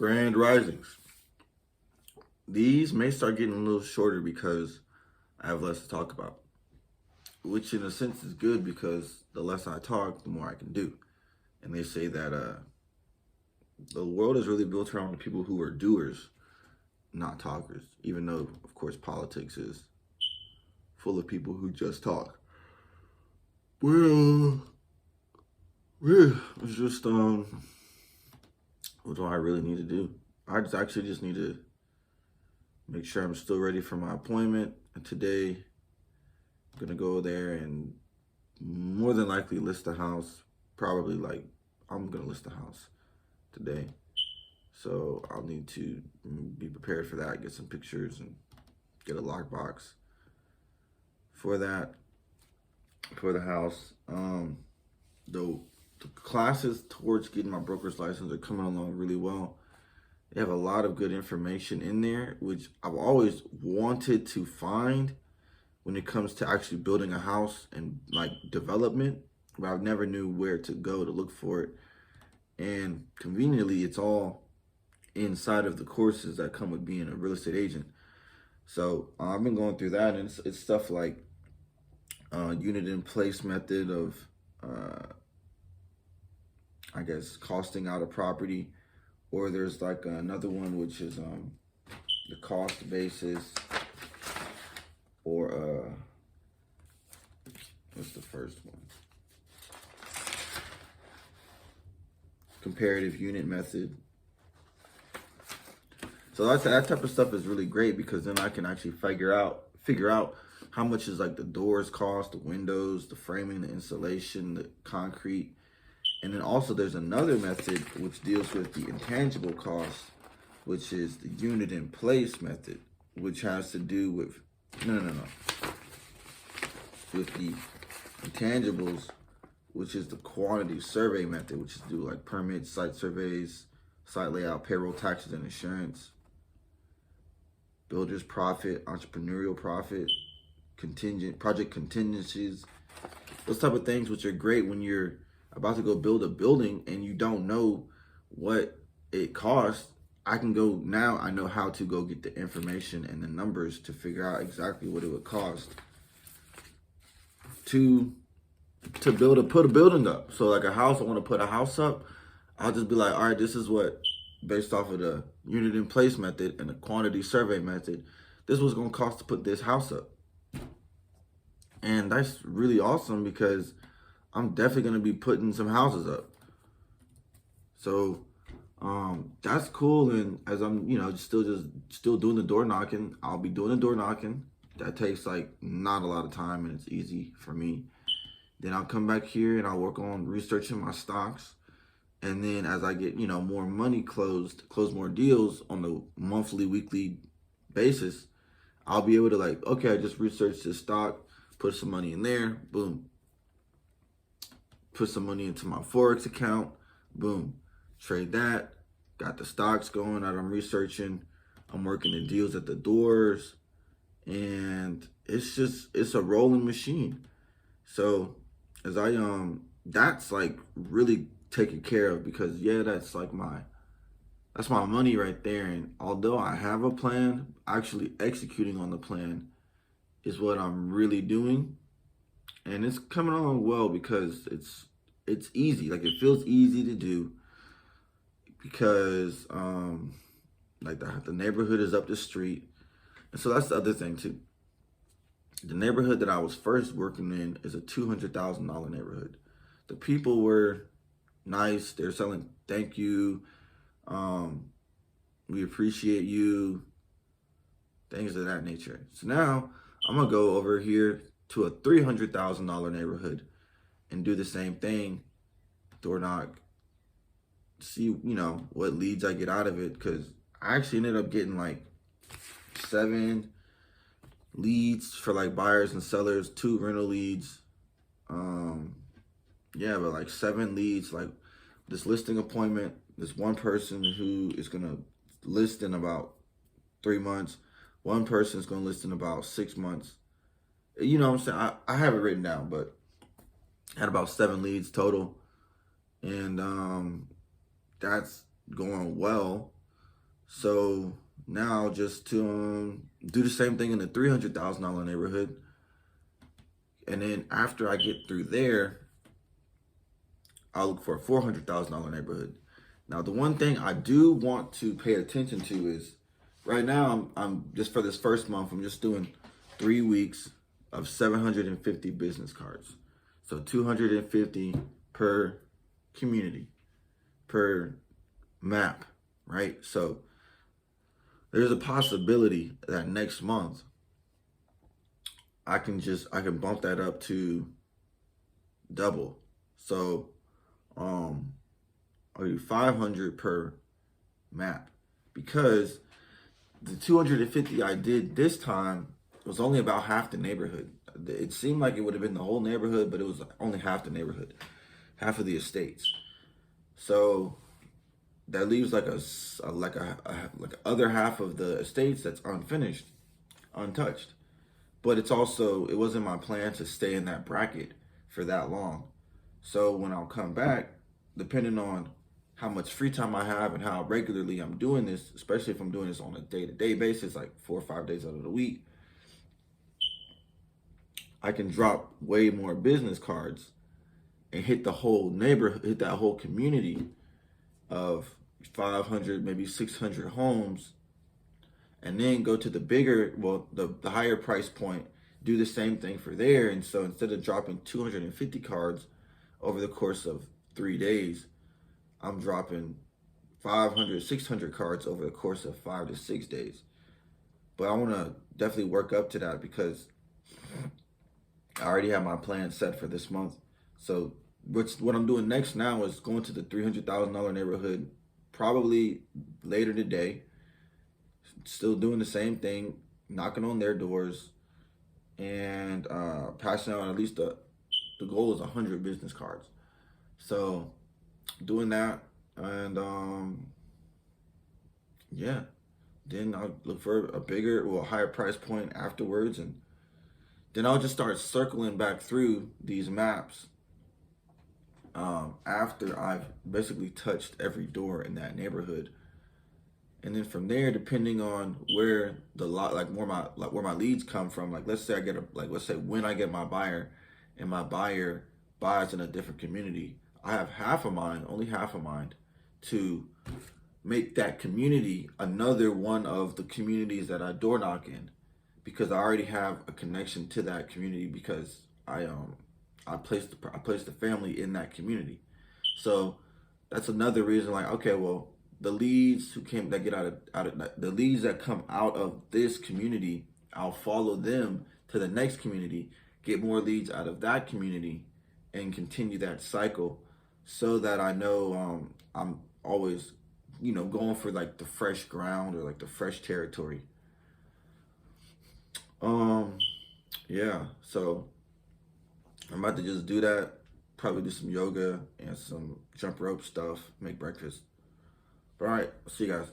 Grand Risings. These may start getting a little shorter because I have less to talk about, which in a sense is good because the less I talk, the more I can do. And they say that the world is really built around the people who are doers, not talkers, even though, of course, politics is full of people who just talk. Well, yeah, it's just, what do I really need to do? I just need to make sure I'm still ready for my appointment. And today, I'm gonna go there and more than likely list the house. Probably I'm gonna list the house today. So I'll need to be prepared for that, get some pictures and get a lockbox for that, for the house. The classes towards getting my broker's license are coming along really well. They have a lot of good information in there, which I've always wanted to find when it comes to actually building a house and like development, but I've never knew where to go to look for it. And conveniently, it's all inside of the courses that come with being a real estate agent. So I've been going through that, and it's stuff like unit in place method of, I guess, costing out a property, or there's like another one which is the cost basis, or what's the first one? Comparative unit method. So that type of stuff is really great because then I can actually figure out how much is like the doors cost, the windows, the framing, the insulation, the concrete. And then also there's another method which deals with the intangible costs, which is the unit in place method, which has to do with, with the intangibles, which is the quantity survey method, which is do like permits, site surveys, site layout, payroll, taxes, and insurance, builder's profit, entrepreneurial profit, project contingencies, those type of things, which are great when you're about to go build a building and you don't know what it costs. I can go now, I know how to go get the information and the numbers to figure out exactly what it would cost to put a building up. So like a house, I want to put a house up, I'll just be like, all right, this is what, based off of the unit in place method and the quantity survey method, this was going to cost to put this house up. And that's really awesome because I'm definitely going to be putting some houses up. So that's cool. And as I'm, still doing the door knocking, I'll be doing the door knocking. That takes like not a lot of time and it's easy for me. Then I'll come back here and I'll work on researching my stocks. And then as I get, more money close more deals on the monthly, weekly basis, I'll be able to okay, I just researched this stock, put some money in there, boom. Put some money into my Forex account, boom. Trade that, got the stocks going that I'm researching. I'm working the deals at the doors, and it's a rolling machine. So as that's really taken care of because that's my money right there. And although I have a plan, actually executing on the plan is what I'm really doing. And it's coming along well because it's easy. It feels easy to do because the neighborhood is up the street. And so that's the other thing too. The neighborhood that I was first working in is a $200,000 neighborhood. The people were nice. They're selling thank you. We appreciate you. Things of that nature. So now I'm going to go over here to a $300,000 neighborhood and do the same thing. Door knock. See, what leads I get out of it. Because I actually ended up getting 7 leads for buyers and sellers, 2 rental leads. But 7 leads, this listing appointment, this one person who is going to list in about 3 months. One person is going to list in about 6 months. You know what I'm saying? I have it written down, but I had about 7 leads total. And that's going well. So now just to do the same thing in the $300,000 neighborhood. And then after I get through there, I'll look for a $400,000 neighborhood. Now, the one thing I do want to pay attention to is right now, I'm just for this first month, I'm just doing 3 weeks of 750 business cards. So 250 per community, per map, right? So there's a possibility that next month I can bump that up to double. So I'll do 500 per map, because the 250 I did this time was only about half the neighborhood. It seemed like it would have been the whole neighborhood, but it was only half the neighborhood, half of the estates. So that leaves like like other half of the estates that's unfinished, untouched. But it wasn't my plan to stay in that bracket for that long. So when I'll come back, depending on how much free time I have and how regularly I'm doing this, especially if I'm doing this on a day-to-day basis, like 4 or 5 days out of the week, I can drop way more business cards and hit the whole neighborhood, hit that whole community of 500, maybe 600 homes, and then go to the bigger, the higher price point, do the same thing for there. And so instead of dropping 250 cards over the course of 3 days, I'm dropping 500, 600 cards over the course of 5 to 6 days. But I want to definitely work up to that, because I already have my plan set for this month. So what I'm doing next now is going to the $300,000 neighborhood, probably later today. Still doing the same thing, knocking on their doors, and passing out at least the goal is 100 business cards. So doing that, and yeah, then I'll look for a bigger, higher price point afterwards, and then I'll just start circling back through these maps after I've basically touched every door in that neighborhood. And then from there, depending on where where my leads come from, like let's say when I get my buyer, and my buyer buys in a different community, I have only half of mine, to make that community another one of the communities that I door knock in, because I already have a connection to that community, because I placed the family in that community. So that's another reason, like, okay, well, the leads the leads that come out of this community, I'll follow them to the next community, get more leads out of that community, and continue that cycle, so that I know I'm always, going for like the fresh ground, or like the fresh territory. Yeah, so I'm about to just do that, probably do some yoga and some jump rope stuff, make breakfast. All right, see you guys.